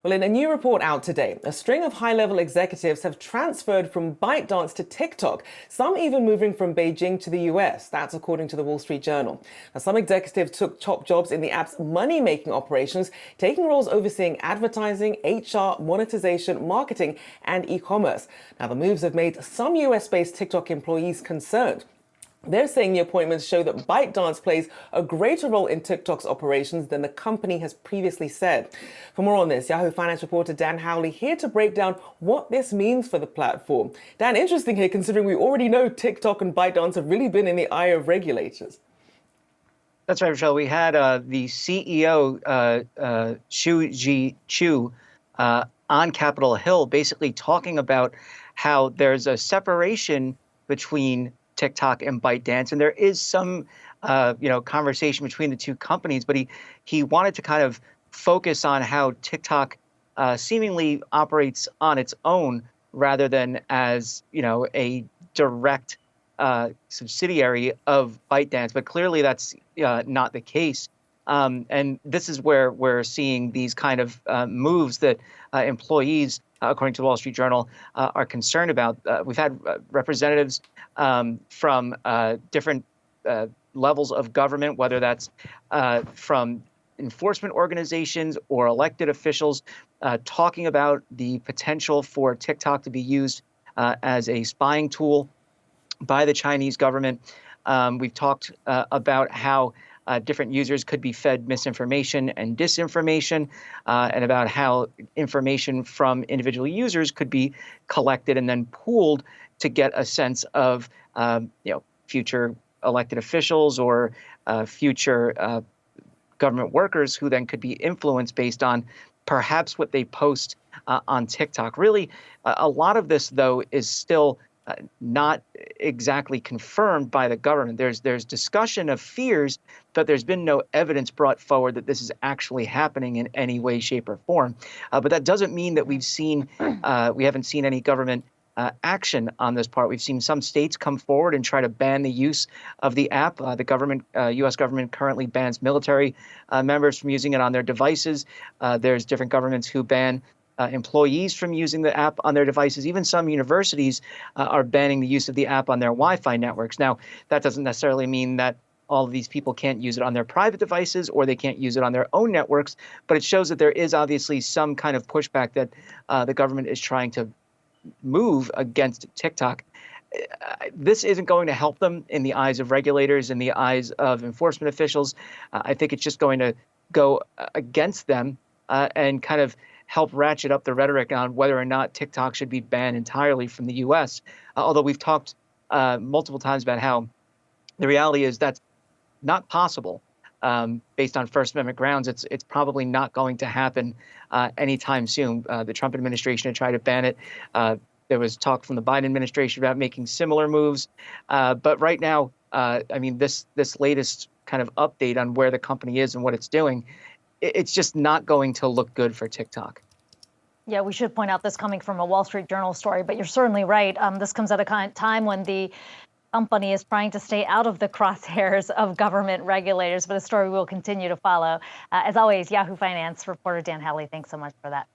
Well, in a new report out today, a string of high-level executives have transferred from ByteDance to TikTok, some even moving from Beijing to the US. That's according to the Wall Street Journal. Now, some executives took top jobs in the app's money-making operations, taking roles overseeing advertising, HR, monetization, marketing, and e-commerce. Now, the moves have made some US-based TikTok employees concerned. They're saying the appointments show that ByteDance plays a greater role in TikTok's operations than the company has previously said. For more on this, Yahoo Finance reporter Dan Howley here to break down what this means for the platform. Dan, interesting here considering we already know TikTok and ByteDance have really been in the eye of regulators. That's right, Michelle. We had the CEO, Chu on Capitol Hill, basically talking about how there's a separation between TikTok and ByteDance, and there is some, conversation between the two companies. But he wanted to kind of focus on how TikTok seemingly operates on its own rather than as a direct subsidiary of ByteDance. But clearly, that's not the case. And this is where we're seeing these kind of moves that employees, according to the Wall Street Journal, are concerned about. We've had representatives from different levels of government, whether that's from enforcement organizations or elected officials, talking about the potential for TikTok to be used as a spying tool by the Chinese government. We've talked about how different users could be fed misinformation and disinformation, and about how information from individual users could be collected and then pooled to get a sense of future elected officials or future government workers who then could be influenced based on perhaps what they post on TikTok. Really, a lot of this, though, is still not exactly confirmed by the government. There's discussion of fears, but there's been no evidence brought forward that this is actually happening in any way, shape, or form. But that doesn't mean that we haven't seen any government action on this part. We've seen some states come forward and try to ban the use of the app. The U.S. government currently bans military members from using it on their devices. There's different governments who ban employees from using the app on their devices. Even some universities are banning the use of the app on their Wi-Fi networks. Now, that doesn't necessarily mean that all of these people can't use it on their private devices or they can't use it on their own networks, but it shows that there is obviously some kind of pushback that the government is trying to move against TikTok. This isn't going to help them in the eyes of regulators, in the eyes of enforcement officials. I think it's just going to go against them and kind of help ratchet up the rhetoric on whether or not TikTok should be banned entirely from the U.S. Although we've talked multiple times about how the reality is that's not possible based on First Amendment grounds. It's probably not going to happen anytime soon. The Trump administration had tried to ban it. There was talk from the Biden administration about making similar moves. But right now, this latest kind of update on where the company is and what it's doing, it's just not going to look good for TikTok. Yeah, we should point out this coming from a Wall Street Journal story, but you're certainly right. This comes at a time when the company is trying to stay out of the crosshairs of government regulators, but a story we'll continue to follow. As always, Yahoo Finance reporter Dan Howley, thanks so much for that.